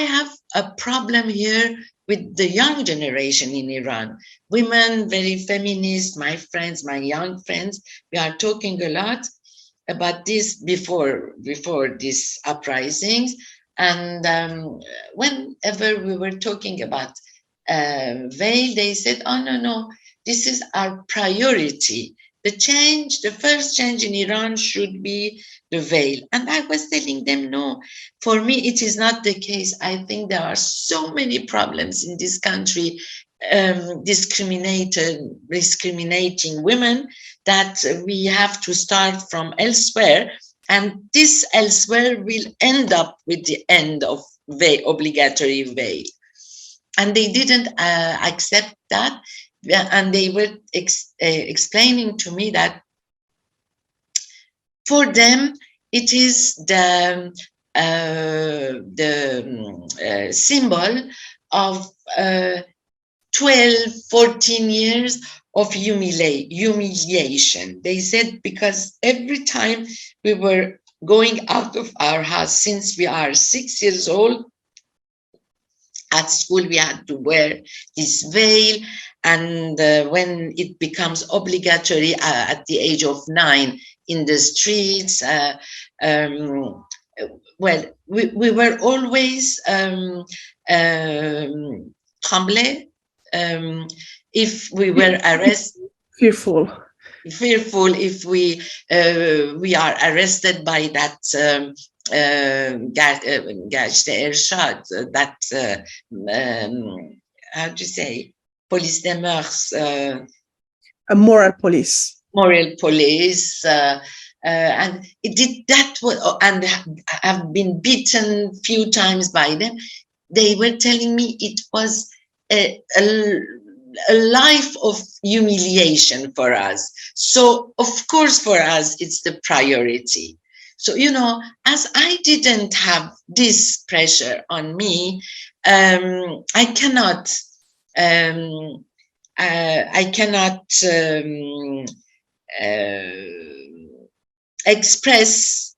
have a problem here with the young generation in Iran. Women, very feminist, my friends, my young friends, we are talking a lot about this before these uprisings. And whenever we were talking about veil, they said, oh, no, this is our priority. The first change in Iran should be the veil. And I was telling them, no, for me, it is not the case. I think there are so many problems in this country, discriminating women, that we have to start from elsewhere. And this elsewhere will end up with the end of obligatory veil. And they didn't accept that. And they were explaining to me that for them, it is the symbol of 12, 14 years of humiliation. They said, because every time we were going out of our house, since we are 6 years old, at school we had to wear this veil, and when it becomes obligatory at the age of 9 in the streets, well, we were always tremblé if we were arrested. Fearful if we are arrested by that Gashte Ershad, that how do you say, police de mœurs, a moral police, and it did that, and have been beaten few times by them. They were telling me it was a life of humiliation for us. So of course for us it's the priority. So, as I didn't have this pressure on me, I cannot express.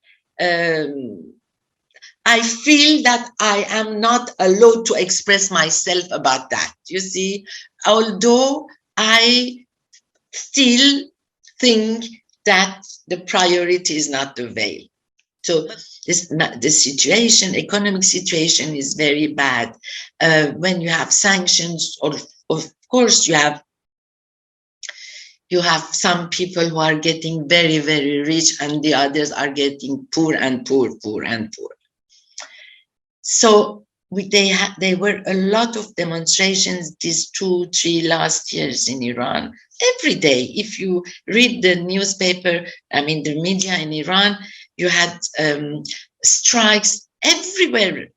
I feel that I am not allowed to express myself about that. You see, although I still think that the priority is not the veil. So the economic situation is very bad. When you have sanctions, or of course you have some people who are getting very, very rich, and the others are getting poor and poor. So there were a lot of demonstrations these 2-3 last years in Iran. Every day, if you read the newspaper, the media in Iran, you had strikes everywhere,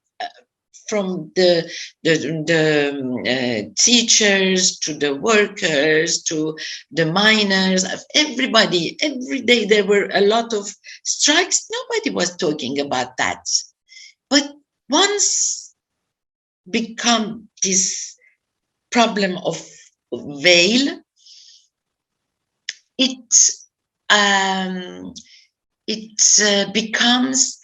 from the teachers to the workers to the miners, everybody. Every day there were a lot of strikes. Nobody was talking about that. But once become this problem of veil, it becomes,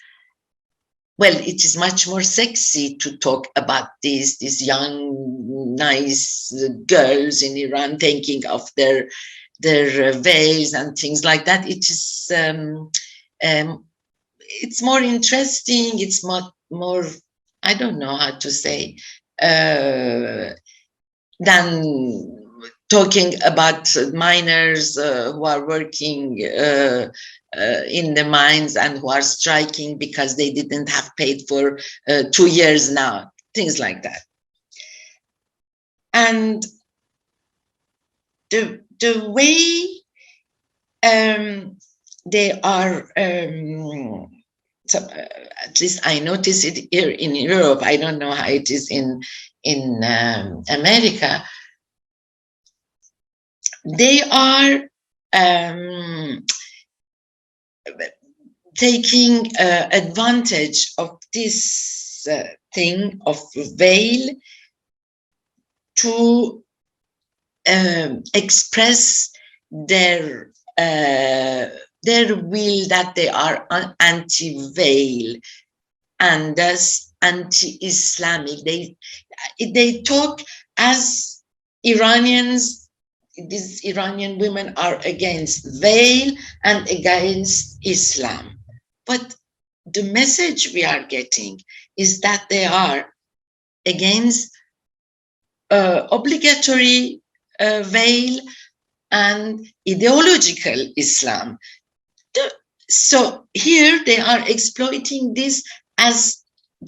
well, it is much more sexy to talk about these young, nice girls in Iran taking off their veils and things like that. It is, it's more interesting. It's more, I don't know how to say, than talking about miners who are working in the mines and who are striking because they didn't have paid for 2 years now, things like that. And the way they are, so, at least I notice it here in Europe. I don't know how it is in America. They are taking advantage of this thing of veil to express their will that they are anti-veil, and thus anti-Islamic. They talk as Iranians. These Iranian women are against veil and against Islam. But the message we are getting is that they are against obligatory veil and ideological Islam. So here they are exploiting this as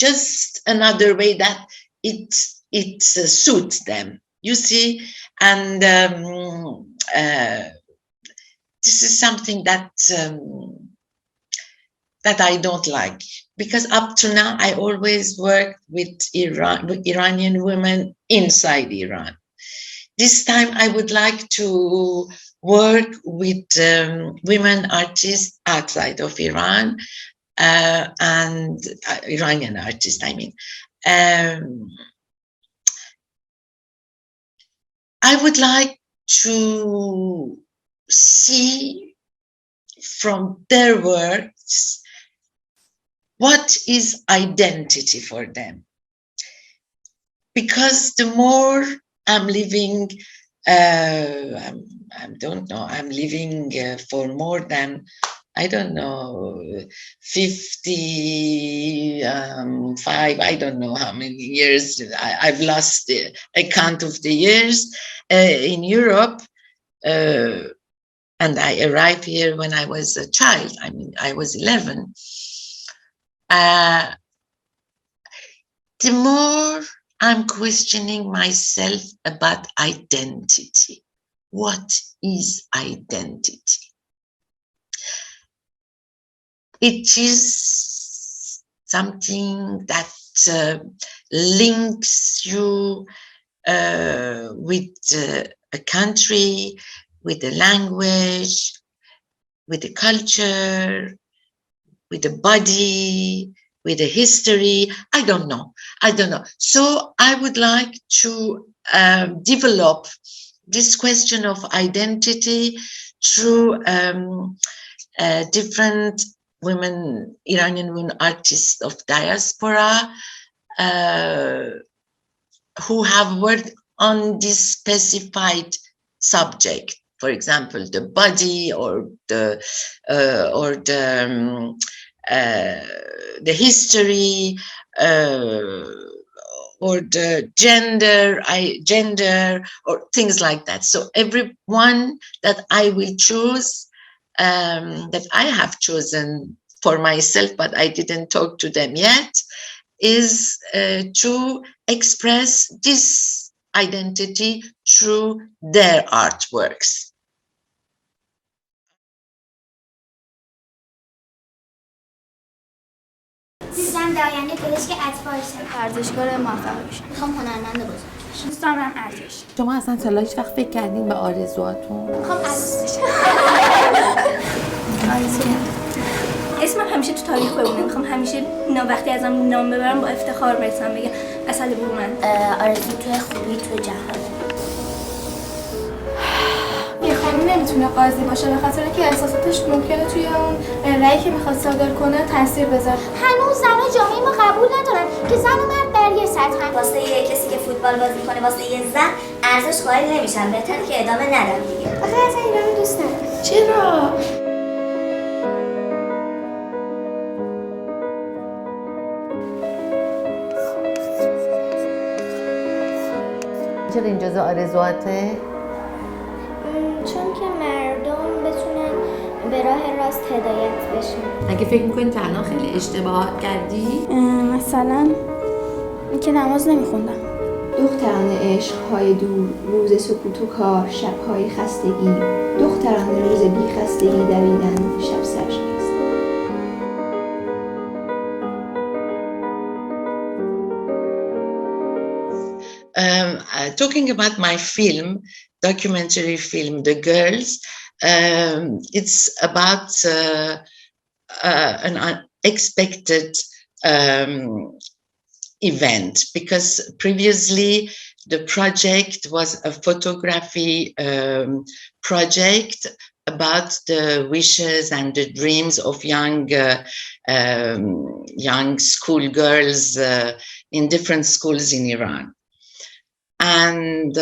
just another way that it suits them, you see. And this is something that that I don't like, because up to now I always worked with Iranian women inside Iran. This time I would like to work with women artists outside of Iran, and Iranian artists, I mean. I would like to see from their works what is identity for them. Because the more I'm living, I don't know, I'm living for more than, I don't know, 55, I don't know how many years, I've lost the account of the years in Europe. And I arrived here when I was a child. I mean, I was 11. The more I'm questioning myself about identity. What is identity? It is something that links you with a country, with a language, with a culture, with a body, with a history. I don't know. So I would like to develop this question of identity through different women, Iranian women artists of diaspora, who have worked on this specified subject. For example, the body or the history, or the gender, or things like that. So everyone that I will choose, that I have chosen for myself, but I didn't talk to them yet, is to express this identity through their artworks. دوستم در آینده پزشک اطفال شم. ورزشکار موفق بشم. میخوام هنرمند بزرگ بشم. دوست دارم ارتش. شما اصلا تا هیچ وقت فکر کردین به آرزوهاتون؟ میخوام عروس بشم. اسمم همیشه تو تاریخ بمونه. میخوام همیشه وقتی ازم نام ببرم با افتخار برسم بگم اصل بومن. آرزو تو خوبی تو جهان. نمیتونه قاضی باشه به خاطر که احساساتش ممکنه توی اون رأیی که میخواد صادر کنه تاثیر بذاره. هنوز زن‌ها جامعه ما قبول ندارن که زن و مرد بر یه سطحن. واسه یه کسی که فوتبال بازی کنه واسه یه زن ارزش قائل نمیشن، بهتره که ادامه ندم دیگه. آخه اصلا ایران دوست ندارم. چرا؟ چرا این جزء آرزوهاته؟ چون که مردم بتونن به راه راست هدایت بشن. اگه فکر میکنی تا الان خیلی اشتباهات کردی؟ مثلا اینکه نماز نمیخوندم. دختران عشق‌های دور، روز سکوت و کار، شب‌های خستگی، دختران روز بی خستگی دویدن، شب سرشکست. Talking about my film, documentary film, The Girls, it's about an unexpected event, because previously the project was a photography project about the wishes and the dreams of young schoolgirls in different schools in Iran. And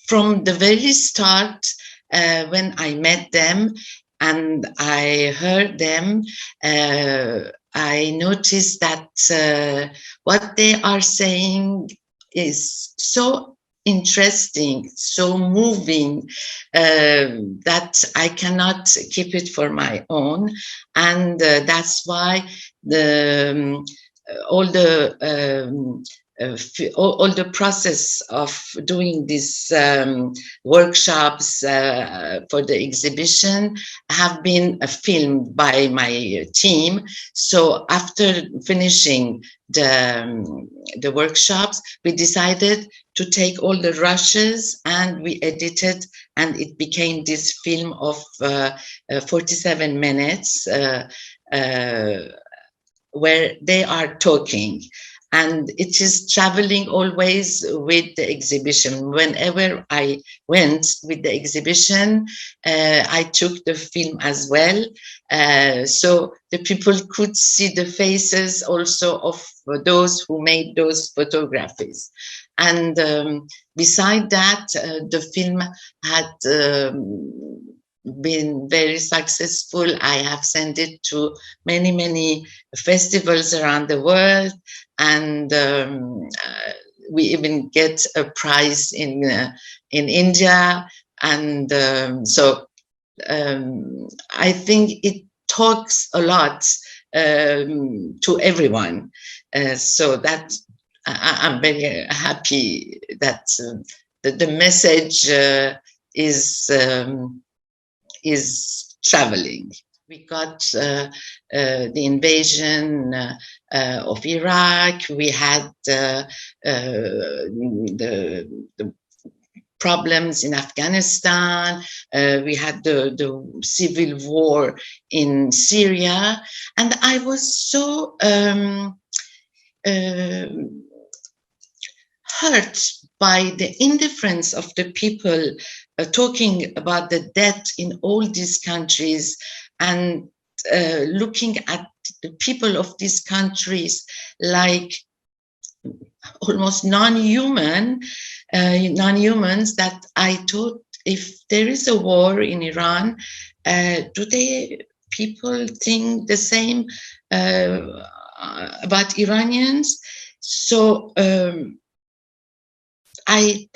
from the very start, when I met them and I heard them, I noticed that what they are saying is so interesting, so moving, that I cannot keep it for my own. And that's why all the process of doing these workshops for the exhibition have been filmed by my team. So after finishing the workshops, we decided to take all the rushes and we edited, and it became this film of 47 minutes where they are talking. And it is traveling always with the exhibition. Whenever I went with the exhibition, I took the film as well. So the people could see the faces also of those who made those photographies. And beside that, the film had been very successful. I have sent it to many, many festivals around the world. And we even get a prize in India, and so I think it talks a lot to everyone. So that I'm very happy that the message is traveling. We got the invasion of Iraq. We had the problems in Afghanistan. We had the civil war in Syria. And I was so hurt by the indifference of the people talking about the death in all these countries, and looking at the people of these countries like almost non-humans, that I thought, if there is a war in Iran, do people think the same about Iranians? So I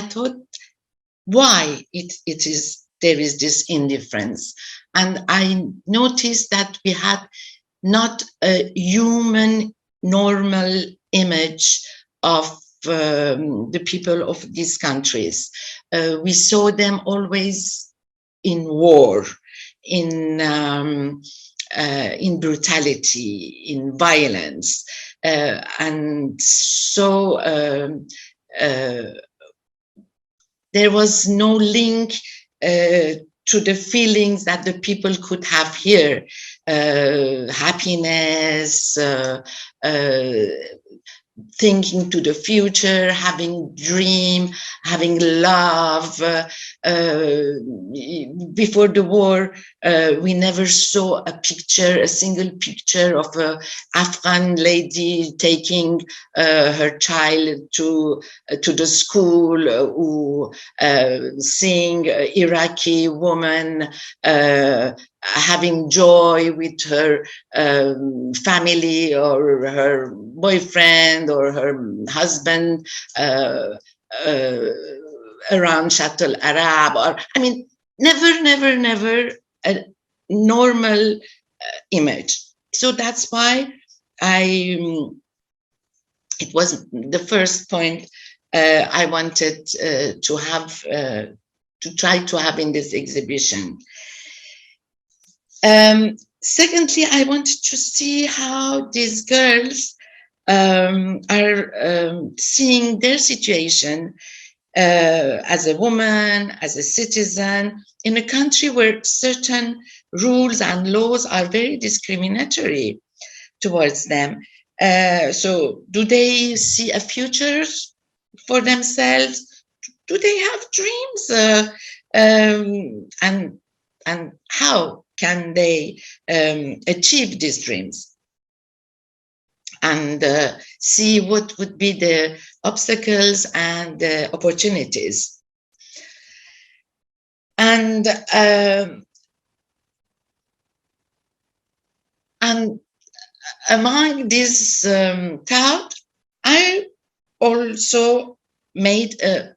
thought, why there is this indifference? And I noticed that we had not a human, normal image of the people of these countries. We saw them always in war, in brutality, in violence, and so there was no link to the feelings that the people could have here, happiness, thinking to the future, having dream, having love. Before the war, we never saw a single picture of an Afghan lady taking her child to the school, or seeing Iraqi woman having joy with her family or her boyfriend or her husband around Chateau Arab, or never a normal image. So that's why it was the first point I wanted to have, to try to have in this exhibition. Secondly, I wanted to see how these girls are seeing their situation as a woman, as a citizen, in a country where certain rules and laws are very discriminatory towards them. So do they see a future for themselves? Do they have dreams and how can they achieve these dreams, and see what would be the obstacles and the opportunities. And among this thought, I also made a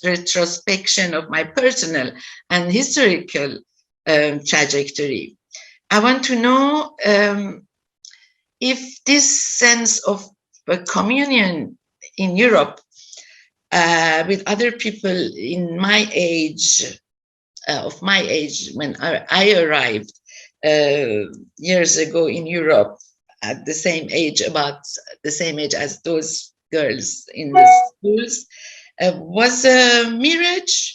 retrospection of my personal and historical trajectory. I want to know if this sense of communion in Europe with other people in my age, when I arrived years ago in Europe, at the same age, about the same age as those girls in the schools, was a mirage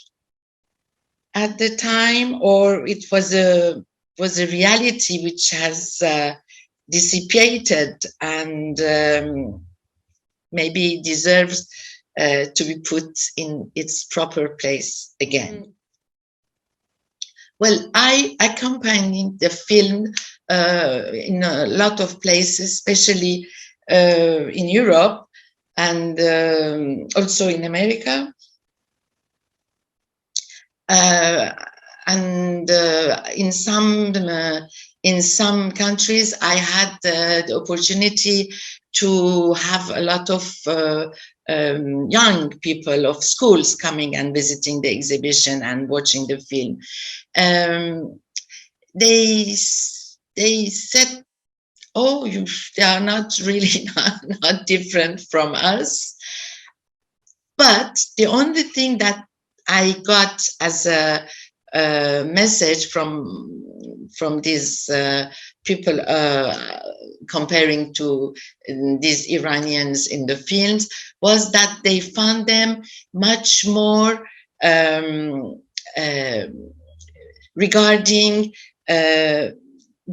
at the time, or it was a reality which has dissipated and maybe deserves to be put in its proper place again. Well, I accompanied the film in a lot of places, especially in Europe and also in America. And in some countries, I had the opportunity to have a lot of young people of schools coming and visiting the exhibition and watching the film. They said, "Oh, they are not really not different from us." But the only thing that I got as a message from these people comparing to these Iranians in the films was that they found them much more regarding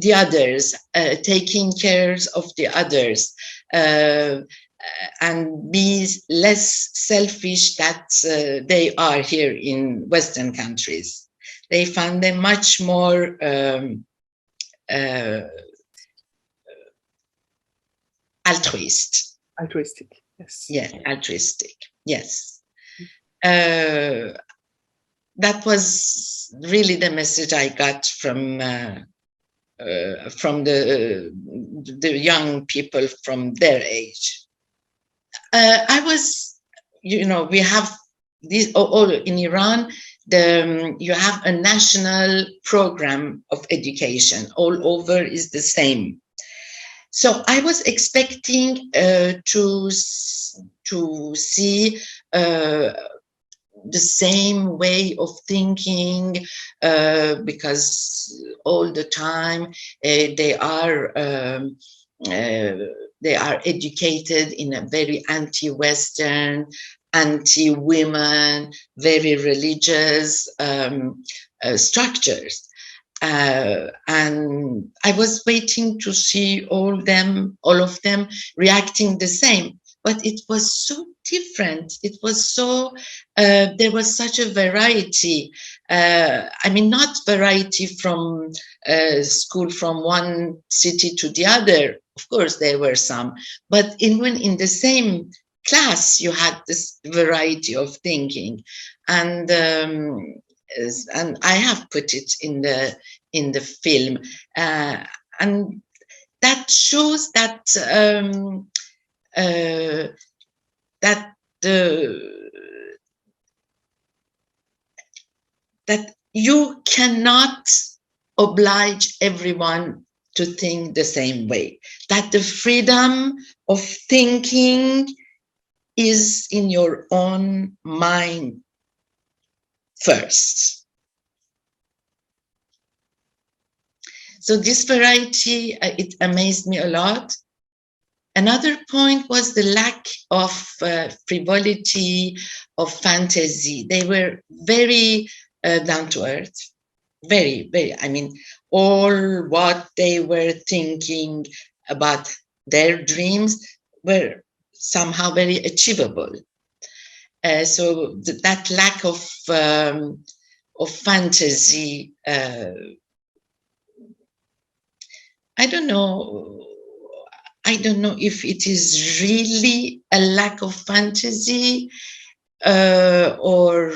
the others, taking care of the others, and be less selfish that they are here in Western countries. They found them much more altruistic, yes. Yeah, altruistic, yes. That was really the message I got from the young people from their age. I was, we have this all in Iran. You have a national program of education all over is the same. So I was expecting to see the same way of thinking, because all the time they are educated in a very anti-Western, anti-women, very religious structures. And I was waiting to see all of them reacting the same, but it was so different. It was so, there was such a variety. I mean, not variety from school from one city to the other. Of course, there were some, but even in the same class, you had this variety of thinking, and I have put it in the film, and that shows that that you cannot oblige everyone to think the same way. That the freedom of thinking is in your own mind first. So this variety, it amazed me a lot. Another point was the lack of frivolity, of fantasy. They were very down to earth, very, very, I mean, all what they were thinking about their dreams were somehow very achievable. So that lack of fantasy, I don't know if it is really a lack of fantasy or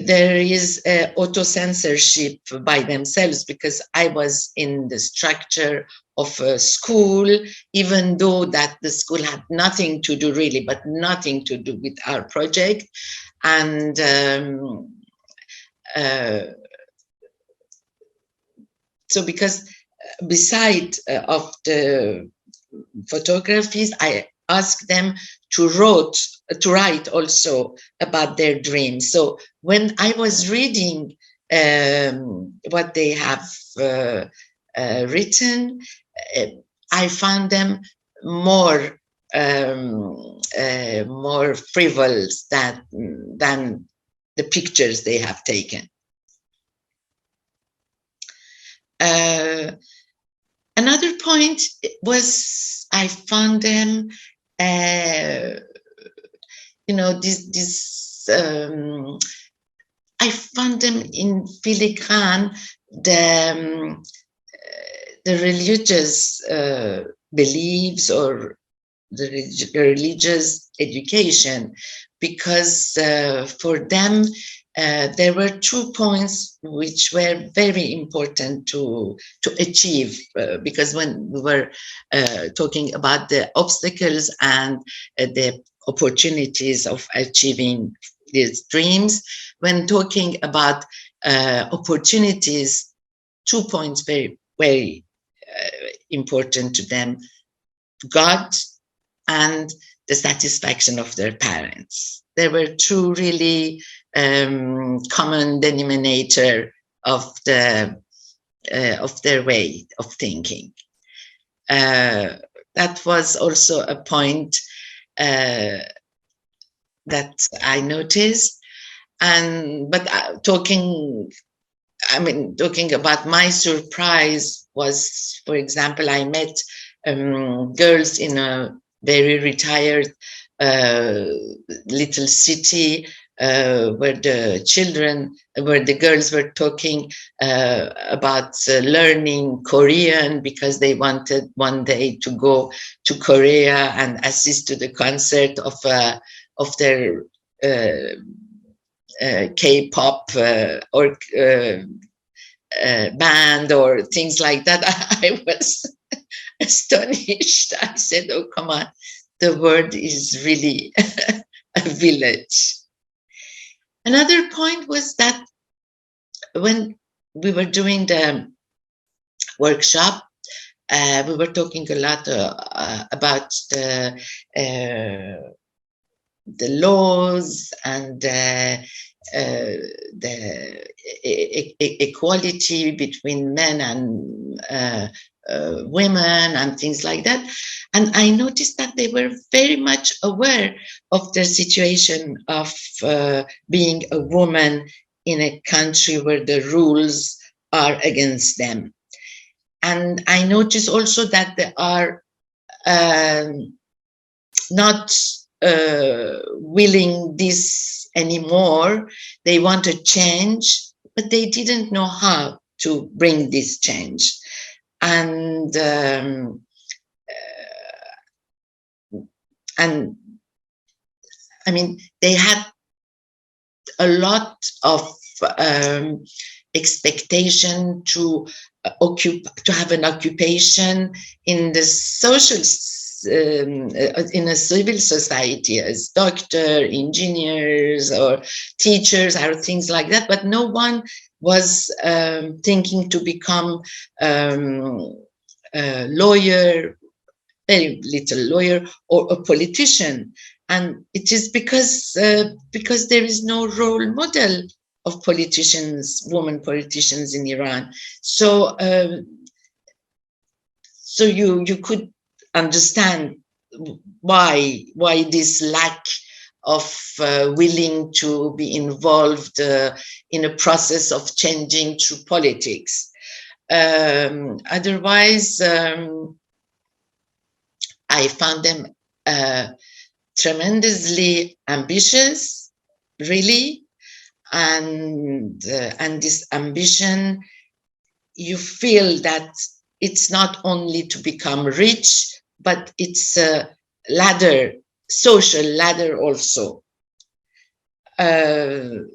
there is auto-censorship by themselves, because I was in the structure of a school, even though that the school had nothing to do really, but nothing to do with our project. And so because beside of the photographies, I asked them to write also about their dreams. So when I was reading what they have written, I found them more frivolous than the pictures they have taken. Another point was I found them, I found them in filigrane the religious beliefs or the religious education, because for them there were 2 points which were very important to achieve, because when we were talking about the obstacles and the opportunities of achieving these dreams, when talking about opportunities, 2 points very, very important to them: God and the satisfaction of their parents. There were 2 really common denominator of their way of thinking. That was also a point that I noticed. But talking about my surprise was, for example, I met girls in a very retired little city where the girls were talking about learning Korean, because they wanted one day to go to Korea and assist to the concert of their K-pop or band or things like that. I was astonished. I said, "Oh, come on, the world is really a village." Another point was that when we were doing the workshop, we were talking a lot about the laws and the equality between men and women and things like that. And I noticed that they were very much aware of their situation of being a woman in a country where the rules are against them. And I noticed also that they are not willing this anymore. They want a change, but they didn't know how to bring this change. And I mean, they had a lot of expectation to have an occupation in the social in a civil society as doctor, engineers, or teachers, or things like that. But no one was thinking to become a lawyer, very little lawyer, or a politician. And it is because there is no role model of politicians, women politicians in Iran. So so you could understand why this lack of willing to be involved in a process of changing through politics. Otherwise, I found them tremendously ambitious, really, and this ambition, you feel that it's not only to become rich, but it's a ladder, social ladder also. And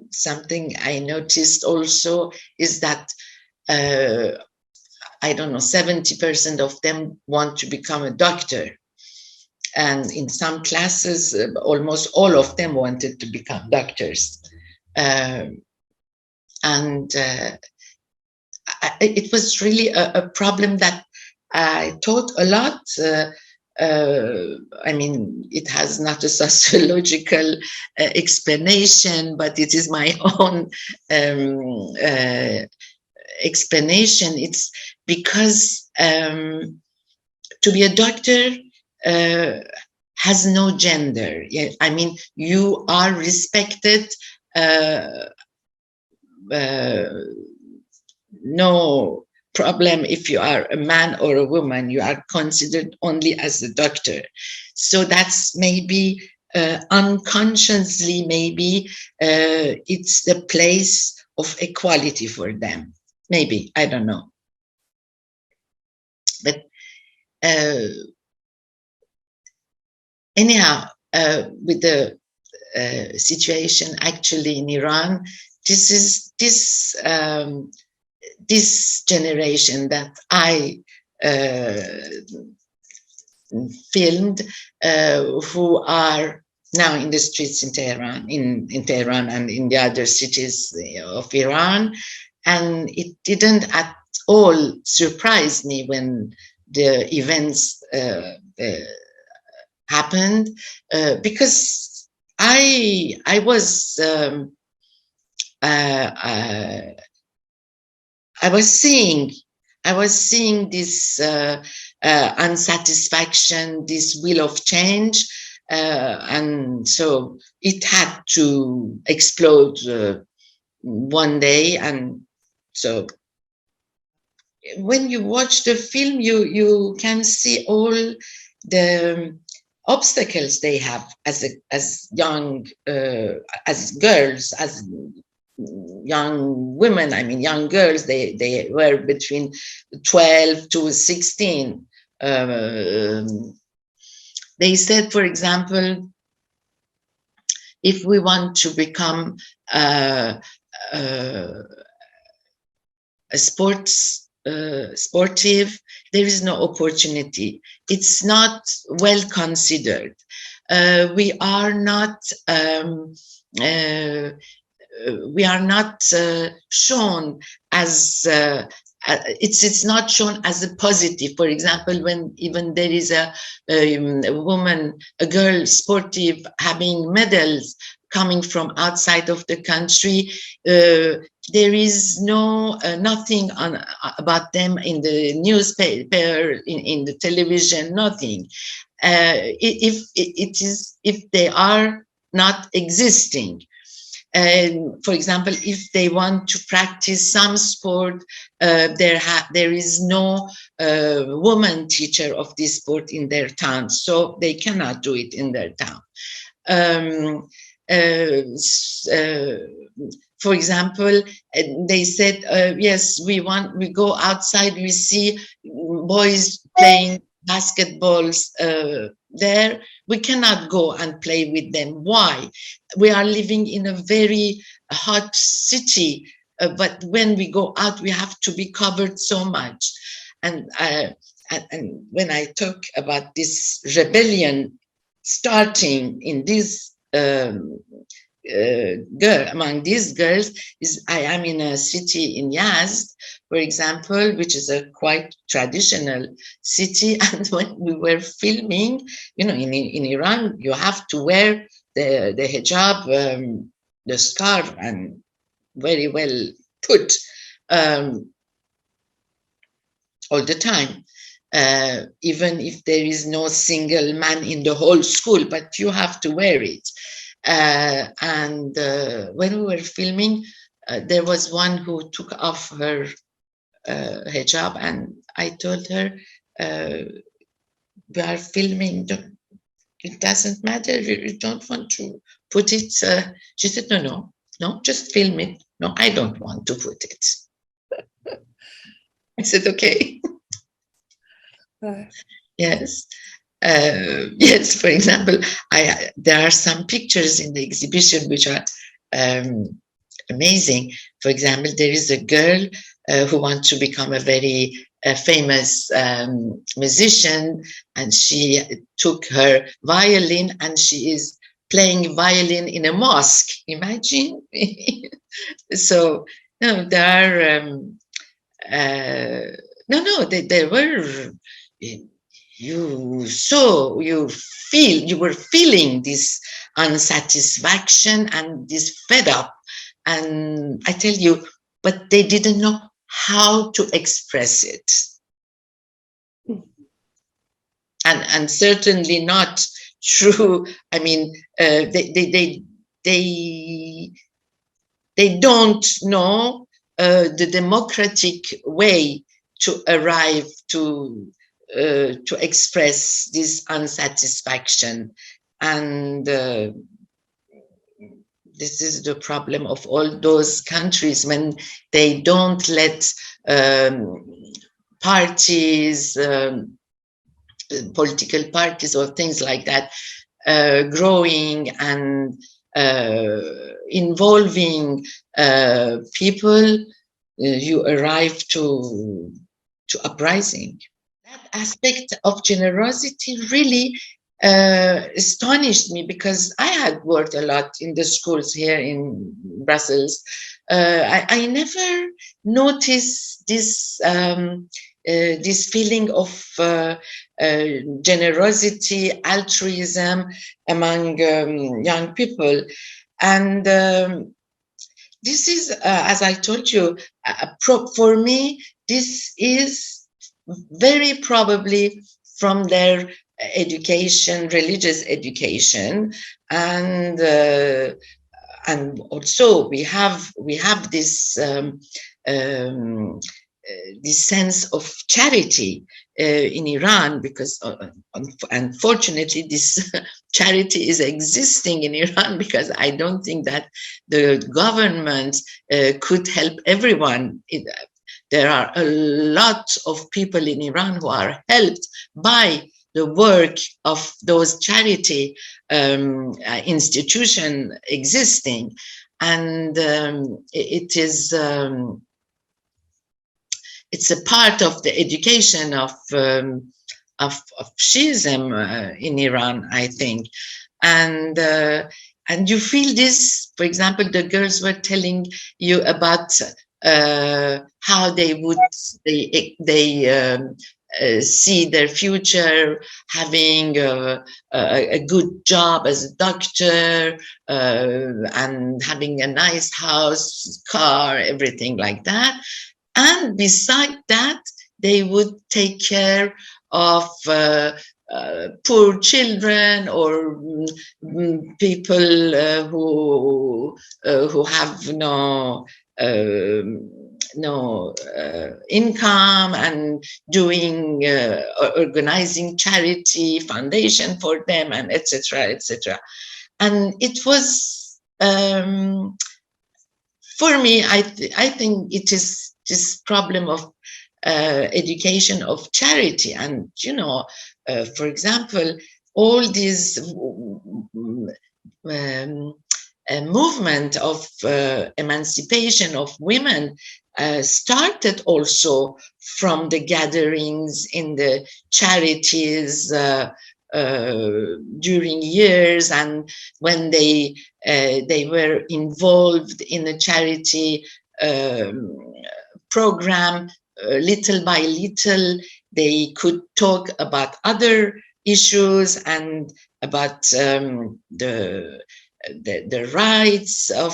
something I noticed also is that I don't know, 70% of them want to become a doctor. And in some classes, almost all of them wanted to become doctors. It was really a problem that I taught a lot. I mean, it has not a sociological explanation, but it is my own explanation. It's because to be a doctor has no gender. I mean, you are respected. No problem if you are a man or a woman, you are considered only as a doctor. So that's maybe unconsciously, maybe it's the place of equality for them. Maybe, I don't know. But anyhow, with the situation actually in Iran, this generation that I filmed, who are now in the streets in Tehran, in Tehran and in the other cities of Iran, and it didn't at all surprise me when the events happened, because I was seeing this unsatisfaction, this will of change, and so it had to explode one day. And so when you watch the film, you can see all the obstacles they have as young as girls, as young women. I mean, young girls, they were between 12 to 16. They said, for example, if we want to become a sportive, there is no opportunity. It's not well considered. We are not shown as it's not shown as a positive. For example, when even there is a woman, a girl sportive having medals coming from outside of the country, there is nothing about them in the newspaper, in the television, nothing. If they are not existing. For example, if they want to practice some sport, there is no woman teacher of this sport in their town, so they cannot do it in their town. For example, they said, yes, we go outside, we see boys playing basketballs there. We cannot go and play with them. Why? We are living in a very hot city, but when we go out, we have to be covered so much. And when I talk about this rebellion starting in this girl, among these girls, I am in a city in Yazd, for example, which is a quite traditional city. And when we were filming, in Iran, you have to wear the hijab, the scarf, and very well put all the time. Even if there is no single man in the whole school, but you have to wear it. And when we were filming, there was one who took off her hijab, and I told her, we are filming. It doesn't matter. You don't want to put it. She said, no, just film it. No, I don't want to put it. I said, okay. Yes. Yes, for example, there are some pictures in the exhibition which are amazing. For example, there is a girl who wants to become a very famous musician, and she took her violin and she is playing violin in a mosque. Imagine. So no, there are there were. You were feeling this unsatisfaction and this fed up, and I tell you, but they didn't know how to express it, and certainly not through. I mean, they don't know the democratic way to arrive to express this unsatisfaction. And this is the problem of all those countries when they don't let parties, political parties or things like that growing and involving people, you arrive to uprising. That aspect of generosity really astonished me, because I had worked a lot in the schools here in Brussels. I never noticed this this feeling of generosity, altruism among young people, and this is, as I told you, for me, this is very probably from their education, religious education, and also we have this this sense of charity in Iran, because unfortunately this charity is existing in Iran, because I don't think that the government could help everyone. There are a lot of people in Iran who are helped by the work of those charity institutions existing, and it is it's a part of the education of Shiism in Iran, I think, and you feel this. For example, the girls were telling you about how they would see their future having a good job as a doctor and having a nice house, car, everything like that. And beside that, they would take care of poor children or people who have no income, and doing organizing charity foundation for them, and etc., etc. And it was for me, I think it is this problem of education of charity. And for example, all these movement of emancipation of women started also from the gatherings in the charities during years, and when they were involved in a charity program, little by little they could talk about other issues and about the rights of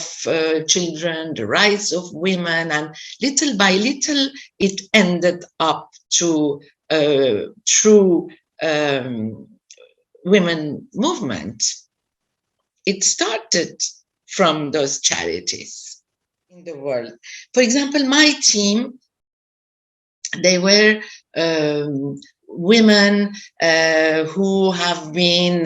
children, the rights of women, and little by little it ended up to true women movement. It started from those charities in the world. For example, my team, they were women who have been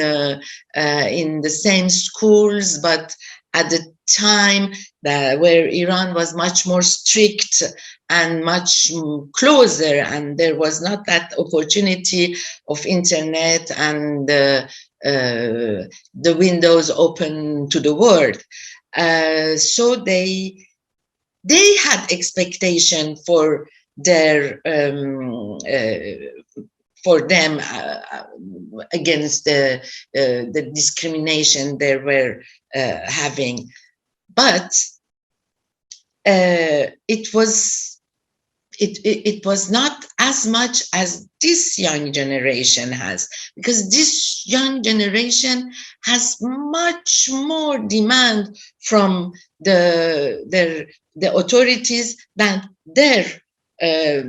in the same schools, but at the time where Iran was much more strict and much closer, and there was not that opportunity of internet and the windows open to the world. So they had expectation for their for them against the discrimination they were having, but it was not as much as this young generation has, because this young generation has much more demand from the authorities than their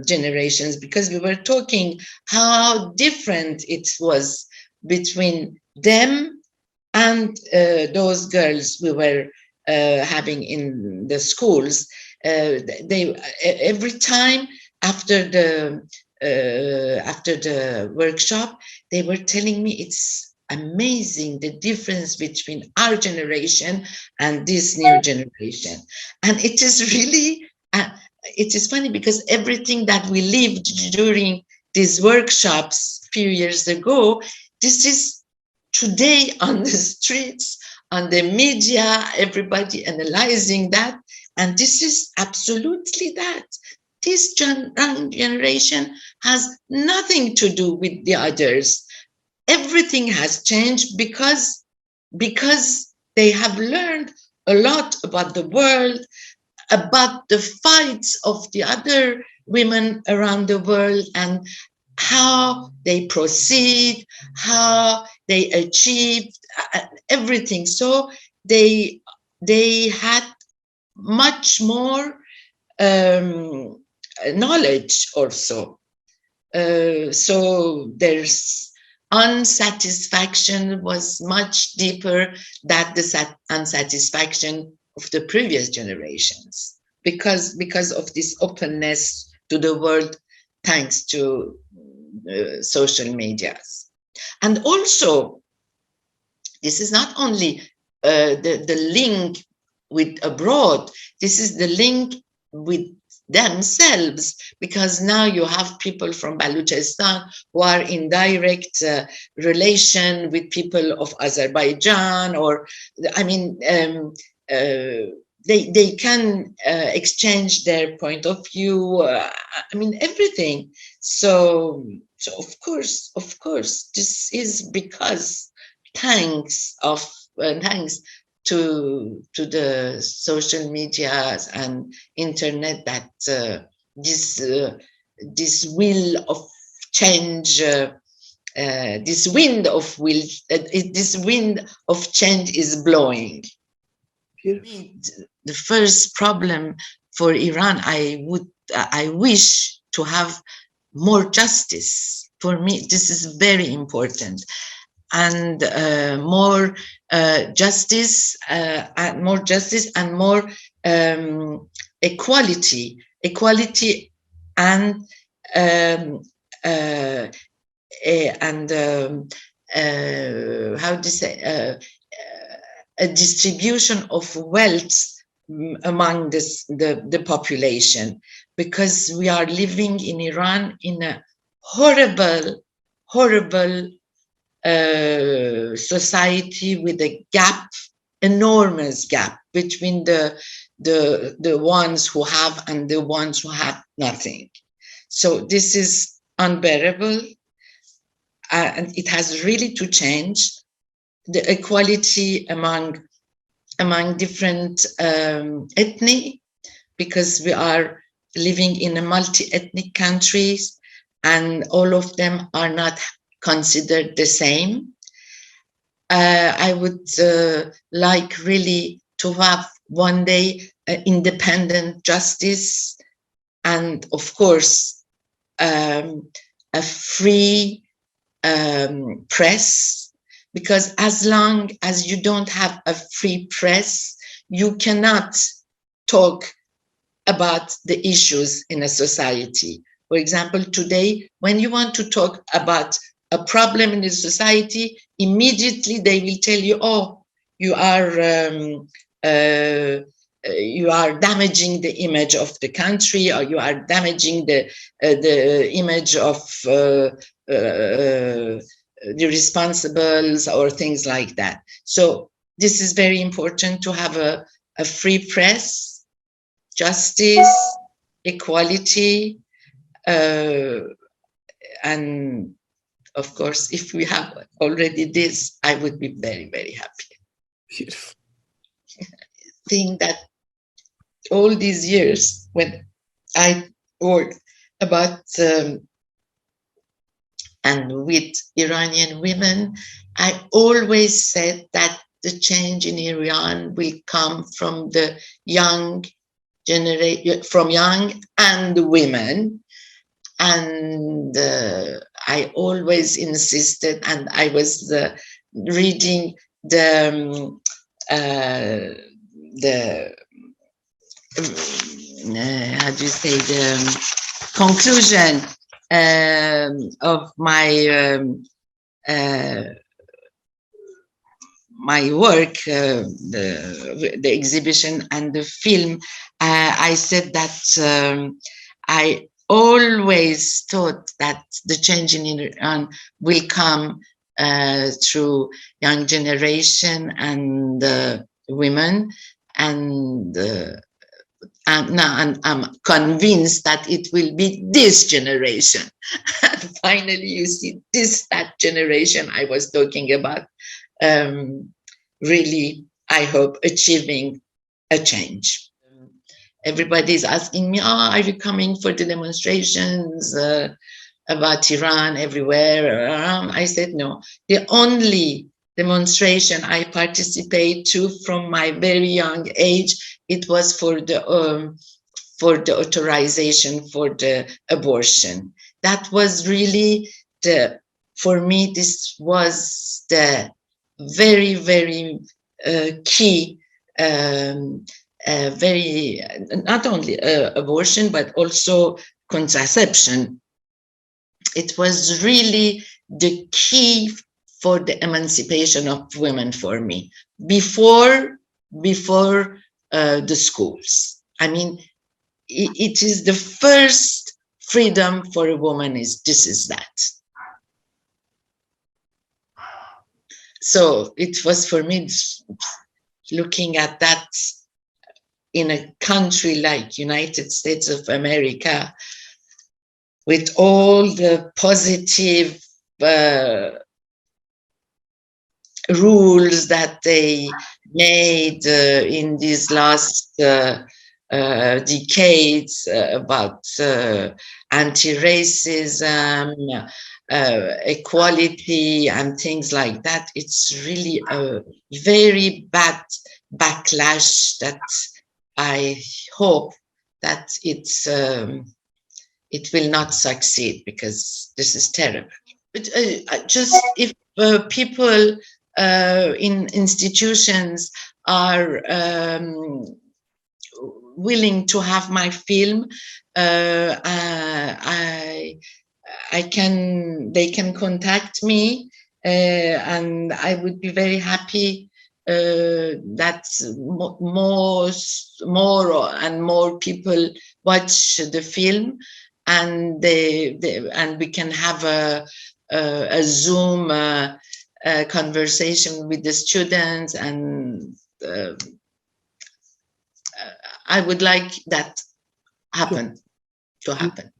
generations, because we were talking how different it was between them and those girls we were having in the schools. They every time after the workshop, they were telling me it's amazing the difference between our generation and this new generation. And it is really it is funny, because everything that we lived during these workshops a few years ago, this is today on the streets, on the media, everybody analyzing that. And this is absolutely that. This young generation has nothing to do with the others. Everything has changed because they have learned a lot about the world, about the fights of the other women around the world, and how they proceed, how they achieved everything. So they had much more knowledge also. So there's unsatisfaction was much deeper than the unsatisfaction of the previous generations, because of this openness to the world, thanks to social medias. And also, this is not only the link with abroad, this is the link with themselves, because now you have people from Balochistan who are in direct relation with people of Azerbaijan, or I mean, they can exchange their point of view. I mean, everything. So of course, this is because thanks to the social medias and internet that this will of change, this wind of change is blowing. The first problem for Iran, I wish to have more justice. For me, this is very important. And more justice and more equality and how to say a distribution of wealth among the population, because we are living in Iran in a horrible society with a enormous gap between the ones who have and the ones who have nothing. So this is unbearable, and it has really to change. The equality among different ethnic, because we are living in a multi-ethnic countries, and all of them are not considered the same. I would like really to have one day independent justice, and of course a free press, because as long as you don't have a free press, you cannot talk about the issues in a society. For example, today, when you want to talk about a problem in the society, immediately they will tell you, oh, you are damaging the image of the country, or you are damaging the image of the responsibles, or things like that. So this is very important, to have a free press, justice, equality, and of course, if we have already this, I would be very, very happy. Beautiful. Think that all these years when I worked about and with Iranian women, I always said that the change in Iran will come from the young generation, from young and women. And I always insisted, and I was reading the how do you say, the conclusion of my my work, the exhibition and the film. I said that I always thought that the change in Iran will come through young generation and women, and now I'm convinced that it will be this generation. And finally, you see, that generation I was talking about, really, I hope, achieving a change. Everybody is asking me, are you coming for the demonstrations about Iran everywhere? I said, no. The only demonstration I participate to from my very young age, it was for the authorization for the abortion. That was really for me, this was the very, very key, very, not only abortion, but also contraception. It was really the key for the emancipation of women for me, before the schools. I mean, it is the first freedom for a woman, this is that. So it was for me, looking at that in a country like United States of America, with all the positive rules that they made in these last decades about anti-racism, equality, and things like that. It's really a very bad backlash that I hope that it will not succeed, because this is terrible. But just if people in institutions are willing to have my film, they can contact me, and I would be very happy that more and more people watch the film, and and we can have a Zoom conversation with the students, and I would like that to happen.